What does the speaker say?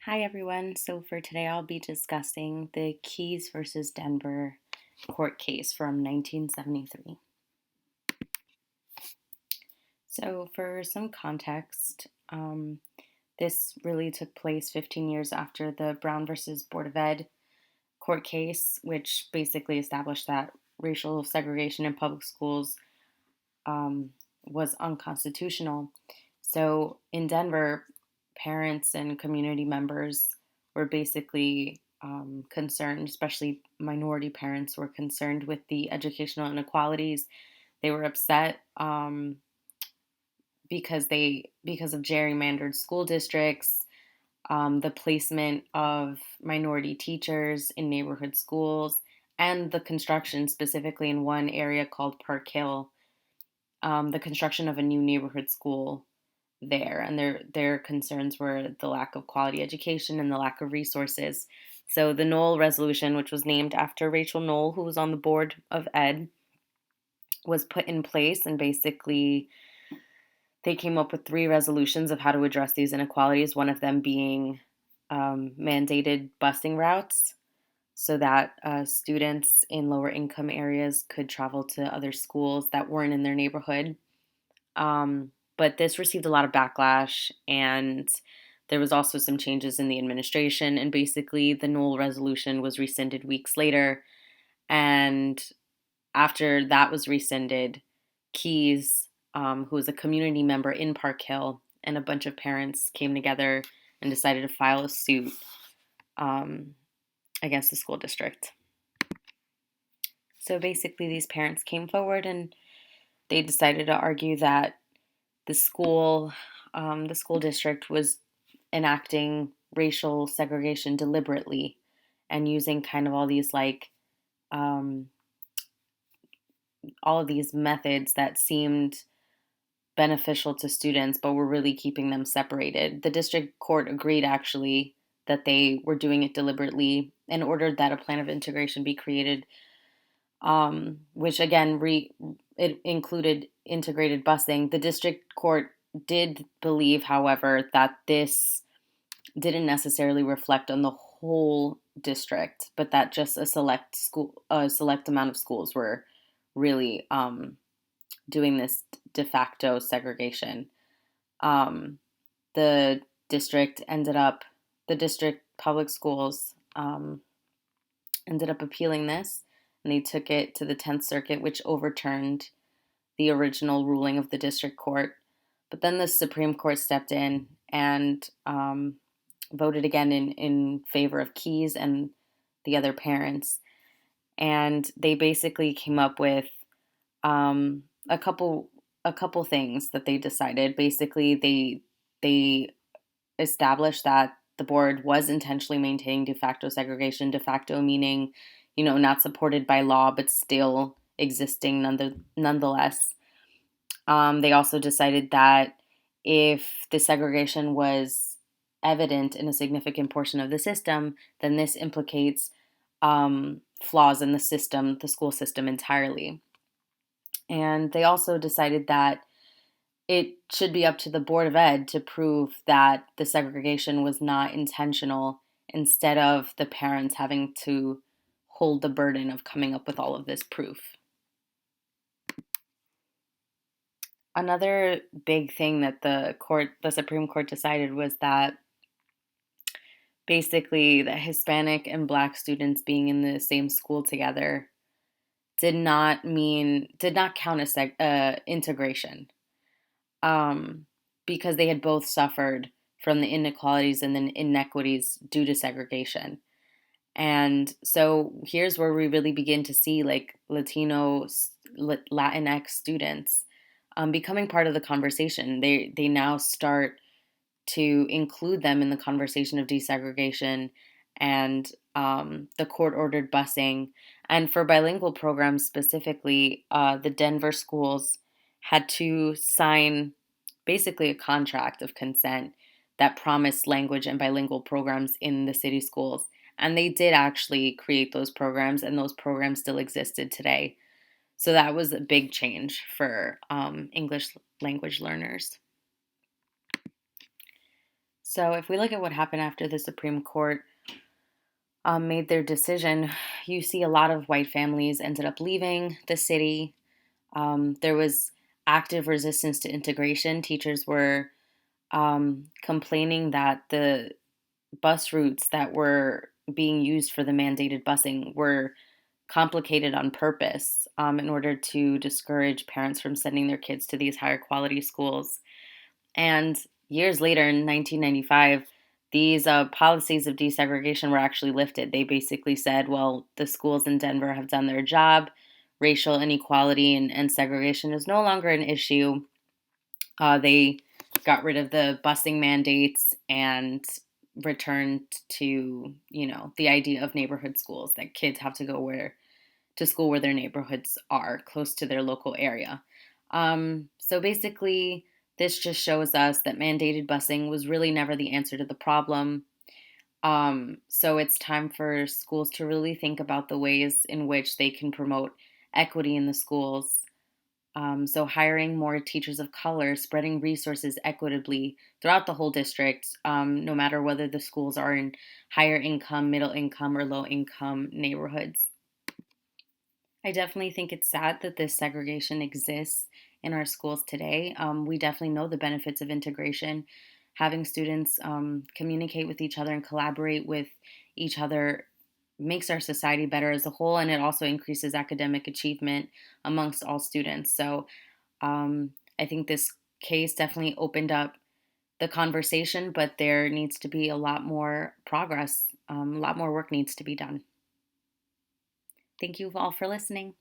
Hi everyone. So for today I'll be discussing the Keyes versus Denver court case from 1973. So for some context, this really took place 15 years after the Brown versus Board of Ed court case, which basically established that racial segregation in public schools um, was unconstitutional. So in Denver, parents and community members were basically concerned, especially minority parents were concerned with the educational inequalities. They were upset because of gerrymandered school districts, the placement of minority teachers in neighborhood schools, and the construction specifically in one area called Park Hill, the construction of a new neighborhood school there, and their concerns were the lack of quality education and the lack of resources. So the Knoll resolution, which was named after Rachel Knoll, who was on the board of Ed, was put in place, and basically they came up with three resolutions of how to address these inequalities. One of them being mandated busing routes, so that students in lower income areas could travel to other schools that weren't in their neighborhood. But this received a lot of backlash, and there was also some changes in the administration. And basically, the Knoll resolution was rescinded weeks later. And after that was rescinded, Keyes, who was a community member in Park Hill, and a bunch of parents came together and decided to file a suit um, against the school district. So basically, these parents came forward and they decided to argue that the school, the school district was enacting racial segregation deliberately and using kind of um, all of these methods that seemed beneficial to students, but were really keeping them separated. The district court agreed actually that they were doing it deliberately and ordered that a plan of integration be created, which again it included integrated busing. The district court did believe, however, that this didn't necessarily reflect on the whole district, but that just a select amount of schools were really doing this de facto segregation. Um, the district ended up, the district public schools ended up appealing this, and they took it to the 10th Circuit, which overturned the original ruling of the district court. But then the Supreme Court stepped in and voted again in favor of Keyes and the other parents. And they basically came up with um, a couple a couple things that they decided. Basically, they established that the board was intentionally maintaining de facto segregation. De facto meaning, not supported by law, but still existing nonetheless. They also decided that if the segregation was evident in a significant portion of the system, then this implicates flaws in the system, the school system entirely. And they also decided that it should be up to the Board of Ed to prove that the segregation was not intentional, instead of the parents having to hold the burden of coming up with all of this proof. Another big thing that the Supreme Court decided was that basically the Hispanic and Black students being in the same school together did not count as integration, um, because they had both suffered from the inequalities and the inequities due to segregation. And so here's where we really begin to see like Latinx students becoming part of the conversation. They now start to include them in the conversation of desegregation and the court ordered busing. And for bilingual programs specifically, the Denver schools had to sign basically a contract of consent that promised language and bilingual programs in the city schools. And they did actually create those programs, and those programs still existed today. So that was a big change for English language learners. So, if we look at what happened after the Supreme Court made their decision, you see a lot of white families ended up leaving the city. There was active resistance to integration. Teachers were complaining that the bus routes that were being used for the mandated busing were complicated on purpose in order to discourage parents from sending their kids to these higher quality schools. And years later, in 1995, these policies of desegregation were actually lifted. They basically said, well, the schools in Denver have done their job. Racial inequality and segregation is no longer an issue. They got rid of the busing mandates and returned to, the idea of neighborhood schools, that kids have to go to school where their neighborhoods are, close to their local area. So basically, this just shows us that mandated busing was really never the answer to the problem. So it's time for schools to really think about the ways in which they can promote equity in the schools. So hiring more teachers of color, spreading resources equitably throughout the whole district, no matter whether the schools are in higher income, middle income, or low income neighborhoods. I definitely think it's sad that this segregation exists in our schools today. We definitely know the benefits of integration. Having students communicate with each other and collaborate with each other makes our society better as a whole, and it also increases academic achievement amongst all students. So I think this case definitely opened up the conversation, but there needs to be a lot more progress. A lot more work needs to be done. Thank you all for listening.